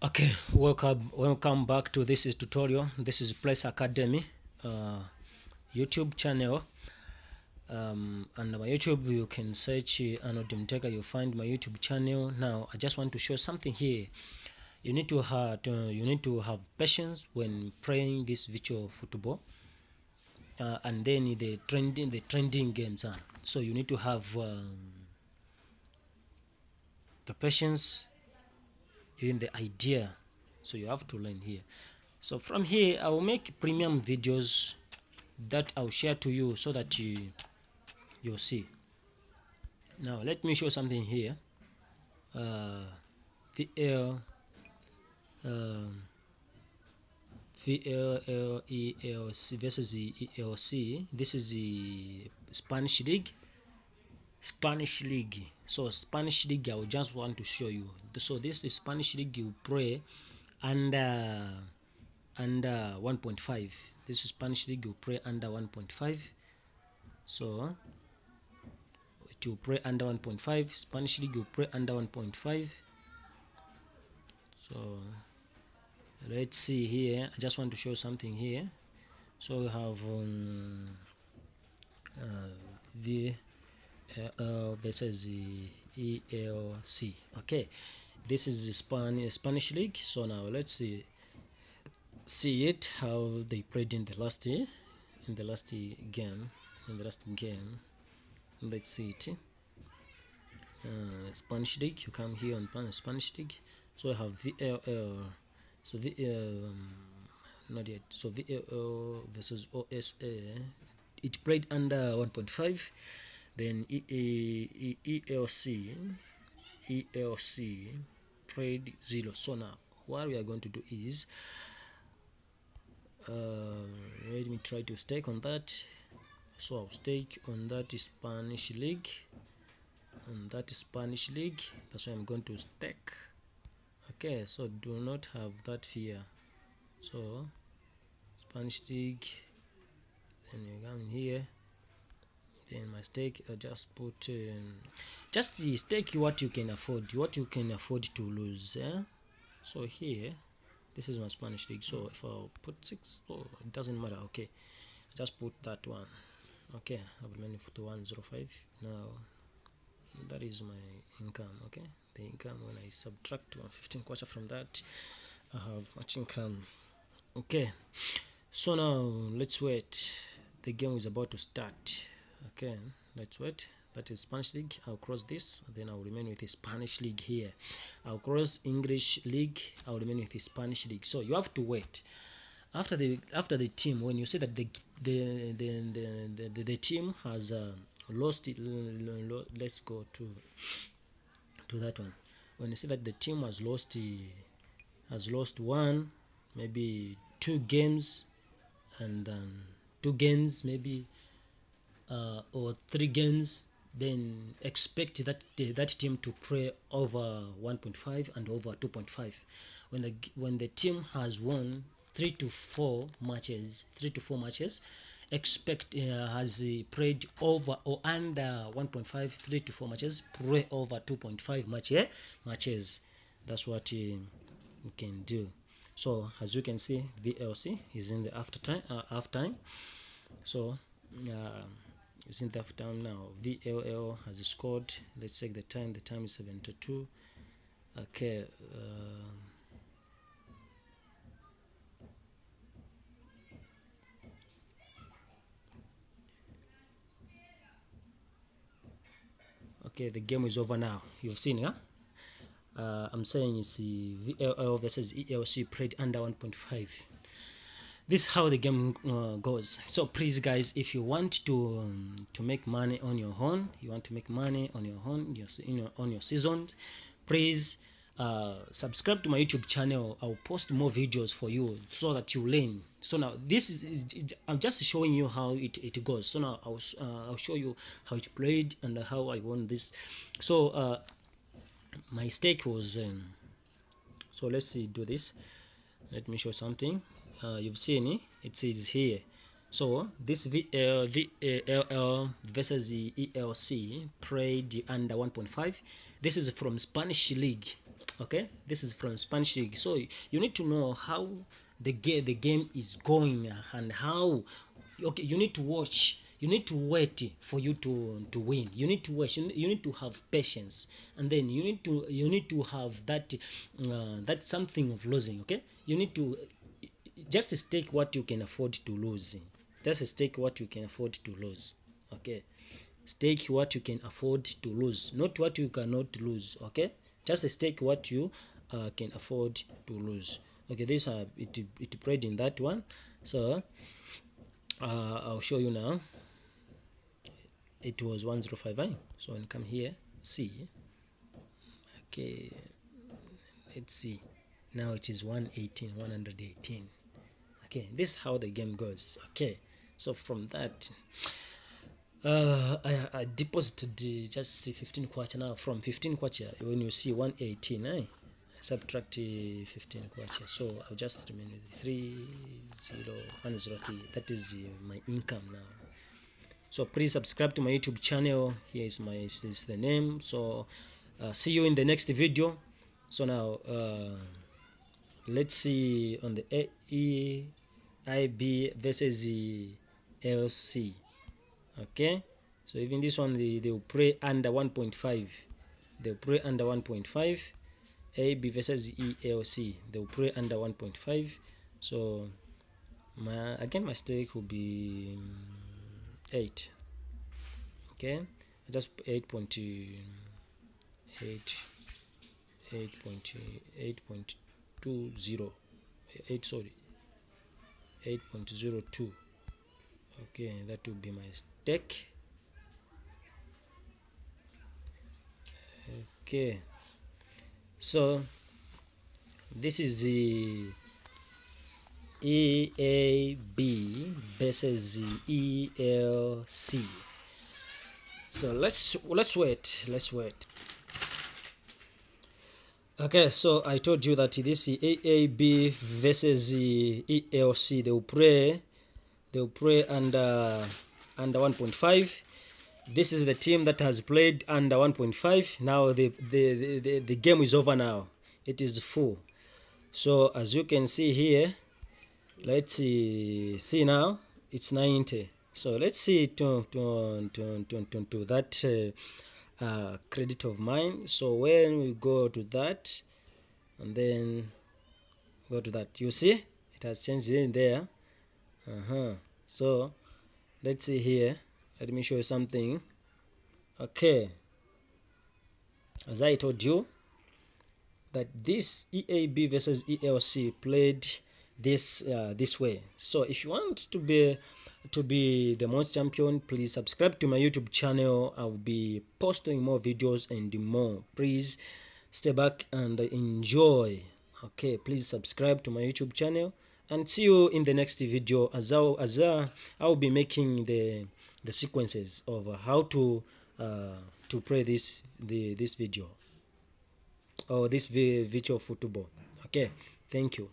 Okay, welcome back to this is tutorial. This is Place Academy YouTube channel. And my YouTube, you can search Arnold Mtega, you'll find my YouTube channel. Now I just want to show something here. You need to have patience when playing this virtual football, and then the trending games. So you need to have the patience in the idea. So you have to learn here. So from here I will make premium videos that I'll share to you so that you'll see. Now let me show something here. VL VLLELC versus the ELC. This is the Spanish League. So Spanish League, I will just want to show you. So this is Spanish League. You play under 1.5. This is Spanish League. You play under 1.5. So to pray under 1.5. Spanish League you pray under 1.5. So let's see here. I just want to show something here. So we have VL versus the ELC. Okay, this is the Spanish League. So now let's see it how they played in the last game. Let's see it. Spanish League. You come here on Spanish League. So I have VLL. So not yet. So VLL versus OSA. It played under 1.5. Then ELC played 0. So now what we are going to do is let me try to stake on that. So I'll stake on that Spanish League. That's why I'm going to stake. Okay, so do not have that fear. So Spanish League, then you come here, then my stake I just put just stake what you can afford to lose. So here this is my Spanish League. So if I put 6, it doesn't matter. Okay, just put that one. Okay, I've remaining for 105. Now that is my income. Okay, the income when I subtract 115 quarter from that, I have much income. Okay, so now let's wait. The game is about to start. Okay, let's wait. That is Spanish League. I'll cross this, then I'll remain with the Spanish League here. I'll cross English League. I'll remain with the Spanish League. So you have to wait. After the team, when you say that the team has lost it, let's go to that one. When you say that the team has lost one, maybe 2 games, and 2 games maybe, or 3 games, then expect that team to play over 1.5 and over 2.5. When the team has won 3 to 4 matches, expect has played over or under 1.5, 3 to 4 matches, play over 2.5 matches. That's what we can do. So as you can see, VLC is in the half time. So it's in the half time now. VLL has scored. Let's check the time. The time is 72. Okay. Okay, the game is over now. You've seen, huh? I'm saying it's VLL versus ELC played under 1.5. This is how the game goes. So please guys, if you want to make money on your own, on your seasons, please subscribe to my YouTube channel. I'll post more videos for you so that you learn. So now this is I'm just showing you how it goes. So now I'll show you how it played and how I won this. So my stake was so let's do this. Let me show something. You've seen it says here. So this VLL versus the ELC played under 1.5. This is from Spanish League. Okay, this is from Spanish League. So you need to know how the game is going, and how, okay, you need to watch, you need to wait for you to win. You need to watch, you need to have patience, and then you need to have that something of losing. Okay, you need to just stake what you can afford to lose. Just stake what you can afford to lose. Okay, stake what you can afford to lose, not what you cannot lose. Okay, just stake what you can afford to lose. Okay, this it played in that one. So I'll show you now. It was 105. So when you come here, see. Okay, let's see. Now it is 118. Okay, this is how the game goes. Okay, so from that, I deposited just 15 kwacha. Now from 15 kwacha, when you see 118, I subtract 15 kwacha, so I'll just remain with 30103. That is my income now. So please subscribe to my YouTube channel. Here is is the name. So see you in the next video. So now let's see on the AEIB versus the LC. Okay, so even this one, they will play under 1.5. They'll play under 1.5. AB versus ELC, they'll play under 1.5. So my stake will be 8. Okay, I just 8.8, 8.20, 8, sorry, 8.02. Okay, that will be my stake. Okay, so this is the EAB versus the ELC. So let's wait. Okay, so I told you that this is EAB versus the ELC. They'll play under 1.5. This is the team that has played under 1.5. Now the game is over now. It is full. So as you can see here, let's see now, it's 90. So let's see to that credit of mine. So when we go to that, and then go to that, you see it has changed in there. So let's see here, let me show you something. Okay, as I told you that this EAB versus ELC played this way. So if you want to be the most champion, please subscribe to my YouTube channel. I'll be posting more videos and more. Please stay back and enjoy. Okay, please subscribe to my YouTube channel, and see you in the next video, as I'll be making the sequences of how to play this video, or this virtual football. Okay, thank you.